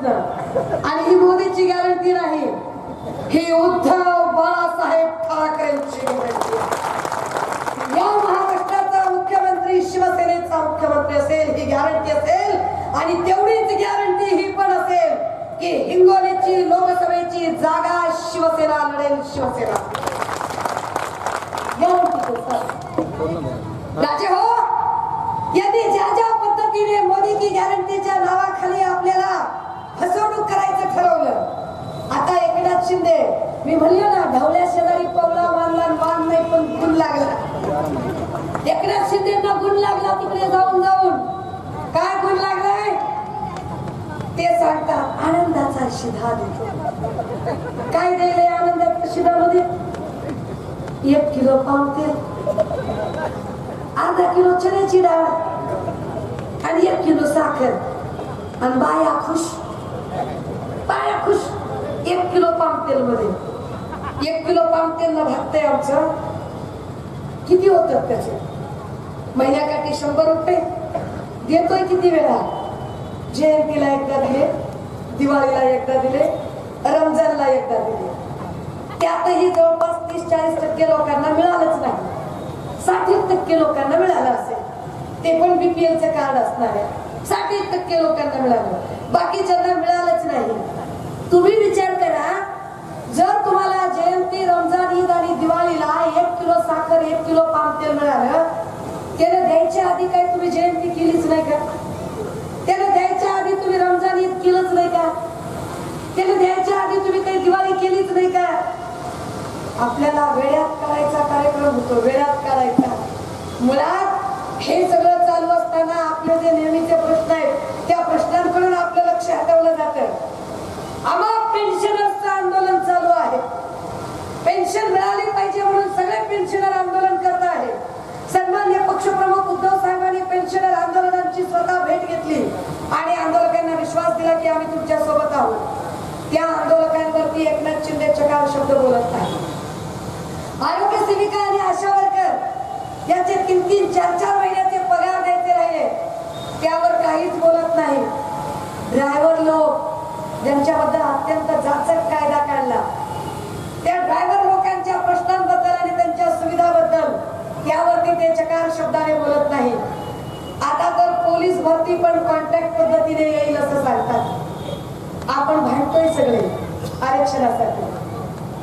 नसतं आणि ही मोदीची गॅरंटी नाही, ही उद्धव बाळासाहेब ठाकरेंची गॅरंटी. या महाराष्ट्राचा मुख्यमंत्री शिवसेनेचा मुख्यमंत्री असेल ही गॅरंटी असेल. आणि तेवढीच गॅरंटी ही पण असेल की हिंगोलीची लोकसभेची जागा शिवसेना लढेल. शिवसेना राजे हो, यदि ज्या ज्या पद्धतीने मोदी की गॅरंटीच्या नावाखाली आपल्याला फसवणूक करायचं ठरवलं. आता एकनाथ शिंदे, मी म्हणलं ना, ढवल्या शेजारी पवला मानला मान नाही पण गुण लागला. एकनाथ शिंदेना गुण लागला तिकडे जाऊन जाऊन. काय गुण लागलाय ते सांगतात, आनंदाचा शिधा देतो. काय दिलंय आनंदाच्या शिधामध्ये? 1 किलो पाम तेल, अर्धा किलो चण्याची डाळ आणि 1 किलो साखर. आणि बाया खुश, बाया खुश. 1 किलो पाम तेल मध्ये 1 किलो पाम तेल न भागतंय आमचं. किती होतात त्याचे? महिन्याकाठी 100 रुपये देतोय. किती वेळा? जयंतीला एकदा दिले, दिवाळीला एकदा दिले, रमजानला एकदा दिले. त्यातही जवळपास 30-40% लोकांना मिळालंच नाही. 60% लोकांना मिळालं असेल, ते पण बीपीएलचं कार्ड असणार आहे. 60% लोकांना मिळालं, बाकीच्यांना मिळालंच नाही. तुम्ही विचार करा, जर तुम्हाला जयंती, रमजान, ईद आणि दिवाळीला 1 किलो साखर, 1 किलो पाम तेल मिळालं, त्याला द्यायच्या आधी काय तुम्ही जयंती केलीच नाही का? त्याला द्यायच्या आधी तुम्ही रमजान, ईद केलंच नाही का? त्याला द्यायच्या आधी तुम्ही काही दिवाळी केलीच नाही का? आपल्याला वेळात करायचा कार्यक्रम होतो, वेळात करायचा. मुळात हे सगळं चालू असताना आपले जे नेहमीचे प्रश्न आहेत त्या प्रश्नांकडून आपलं लक्ष हटवलं जातं. आम्हा पेन्शनर्सचं आंदोलन चालू आहे. पेन्शन मिळाली पाहिजे म्हणून सगळे पेन्शनर आंदोलन करत आहेत. सन्माननीय पक्षप्रमुख उद्धव साहेबांनी पेन्शनर आंदोलनाची स्वतः भेट घेतली आणि आंदोलकांना विश्वास दिला की आम्ही तुमच्या सोबत आहोत. त्या आंदोलकांवरती एकनाथ शिंदे चकार शब्द बोलत नाही. आरोग्य सेविका आणि आशा वर्कर याचे 3-3, 4-4 महिन्याचे पगार द्यायचे राहिले, त्यावर काहीच बोलत नाही. ड्रायव्हर लोक ज्यांच्याबद्दल अत्यंत जाचक कायदा काढला, त्या ड्रायव्हर लोकांच्या प्रश्नांबद्दल आणि त्यांच्या सुविधाबद्दल त्यावरती ते चकार शब्दाने बोलत नाही. आता तर पोलीस भरती पण कॉन्ट्रॅक्ट पद्धतीने येईल असं सांगतात. आपण भांडतोय सगळे आरक्षणासाठी,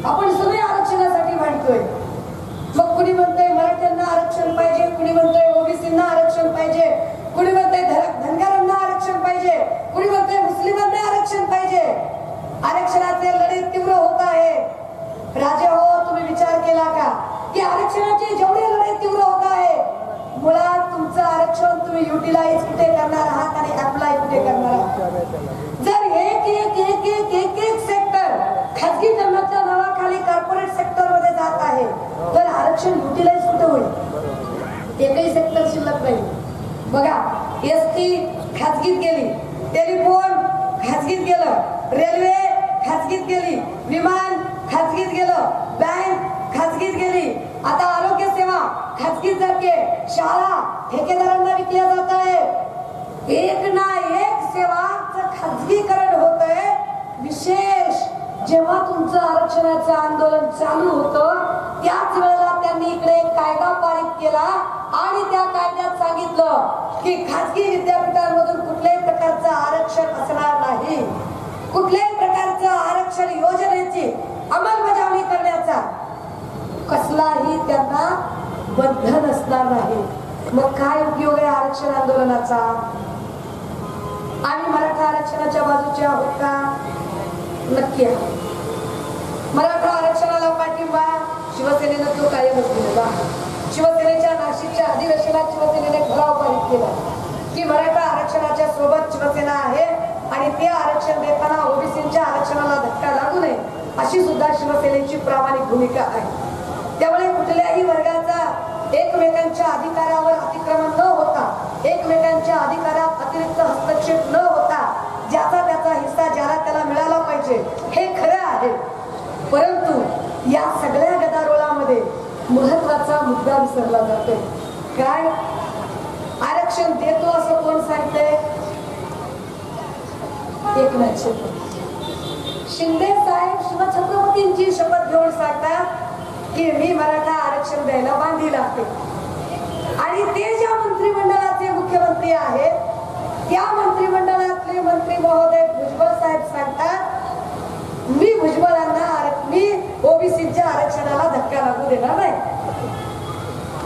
आपण सगळे आरक्षणासाठी भांडतोय. मग कुणी म्हणतंय मराठ्यांना आरक्षण पाहिजे, कुणी म्हणतंय ओबीसींना आरक्षण पाहिजे, कुणी म्हणतंय धनगरांना आरक्षण पाहिजे, कुणी म्हणतंय मुस्लिमांना आरक्षण पाहिजे. आरक्षणाचे लढे तीव्र होत आहे. राजे हो, तुम्ही विचार केला का की आरक्षणाचे जेवढे लढे तीव्र होत आहे, मुळात तुमचं आरक्षण तुम्ही युटिलाइज कुठे करणार आहात आणि अप्लाय कुठे करणार आहात? जर एक सेक्टर खाजगीकरणाच्या नावाखाली कॉर्पोरेट सेक्टर मध्ये जात आहे, तर आरक्षण युटिलाइज कुठे होईल? एकही सेक्टर शिल्लक नाही. बघा, एसटी खाजगीत गेली, टेलिफोन खाजगीत गेलं, रेल्वे खाजगीत गेली, विमान खाजगीत गेलं, बँक खाजगीत गेली, आता आरोग्य सेवा खाजगीत जाते, शाळा ठेकेदारांना विकल्या जात आहे. एक ना एक सेवांचं खाजगीकरण होतंय. विशेष जेव्हा तुमचं आरक्षणाचं आंदोलन चालू होतं त्याच वेळेला त्यांनी इकडे एक कायदा पारित केला आणि त्या कायद्यात सांगितलं की खाजगी विद्यापीठांमधून कुठल्याही प्रकारचं आरक्षण असणार नाही. कुठल्याही प्रकारचं आरक्षण योजनेची अंमलबजावणी करण्याचा कसलाही त्यांना बंधन असणार नाही. मग काय उपयोग आहे आरक्षण आंदोलनाचा? आम्ही मराठा आरक्षणाच्या बाजूचे आहोत का? नक्की आहे. मराठा आरक्षणाला पाठिंबा शिवसेनेनं तो कायमच दिलेला. शिवसेनेच्या नाशिकच्या अधिवेशनात शिवसेनेने ठराव पारित केला की मराठा आरक्षणाच्या सोबत शिवसेना आहे आणि ते आरक्षण देताना ओबीसीच्या आरक्षणाला धक्का लागू नये अशी सुद्धा शिवसेनेची प्रामाणिक भूमिका आहे. त्यामुळे कुठल्याही वर्गाचा एकमेकांच्या अधिकारावर अतिक्रमण न होता, एकमेकांच्या अधिकारात अतिरिक्त हस्तक्षेप न होता, ज्याचा त्याचा हिस्सा ज्याला त्याला मिळाला पाहिजे हे खरं आहे. परंतु या सगळ्या गदारोळामध्ये महत्वाचा मुद्दा विसरला जातोय. काय? आरक्षण देतो असं कोण सांगतंय? एकनाथ शिंदे. शिंदे साहेब शिवछत्रपतींची शपथ घेऊन सांगतात की मी मराठा आरक्षण द्यायला बांधील आहे. आणि ते ज्या मंत्रिमंडळाचे मुख्यमंत्री आहेत त्या मंत्रिमंडळातले मंत्री महोदय भुजबळ साहेब सांगतात मी मी ओबीसीच्या आरक्षणाला धक्का लागू देणार नाही.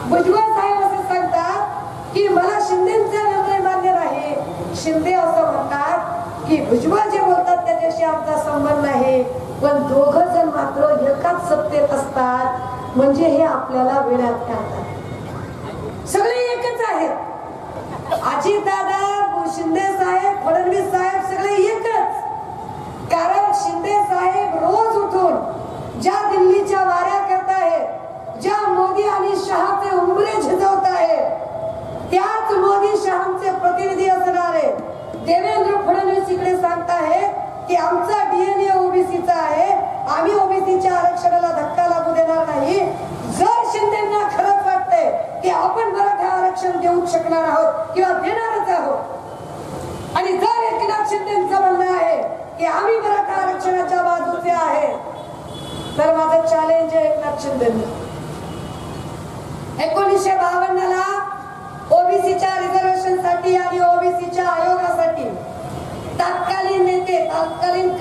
भुजबळ साहेब असे सांगतात की मला शिंदेचा निर्णय मान्य नाही. शिंदे असं म्हणतात की भुजबळ जे बोलतात त्याच्याशी आमचा संबंध नाही. पण दोघ जण मात्र एकाच सत्तेत असतात म्हणजे हे आपल्याला वेळात घालतात. सगळे एकच आहेत. अजितदादा, शिंदे साहेब, फडणवीस साहेब सगळे एकच. कारण शिंदे साहेब रोज उठून ज्या दिल्लीच्या वाऱ्या करतायत, ज्या मोदी आणि शहाचे उंबरे झिजवत आहेत, त्याच मोदी शहांचे प्रतिनिधी असणारे देवेंद्र फडणवीस इकडे सांगतायत की आमचा डीएनए ओबीसीचा आहे, आम्ही ओबीसीच्या आरक्षणाला धक्का लागू देणार नाही. जर शिंदेंना खरंच वाटतंय की आपण मराठा आरक्षण देऊ शकणार आहोत किंवा देणारच आहोत आणि जर एकनाथ शिंदेंचं म्हणणं आहे की आम्ही मराठा आरक्षणाच्या बाजूचे आहे, तर माझं चॅलेंज आहे एकनाथ शिंदेंना. 1952 ला ओबीसीच्या रिझर्वेशन साठी आणि ओबीसीच्या आयोगासाठी तत्कालीन नेते, तत्कालीन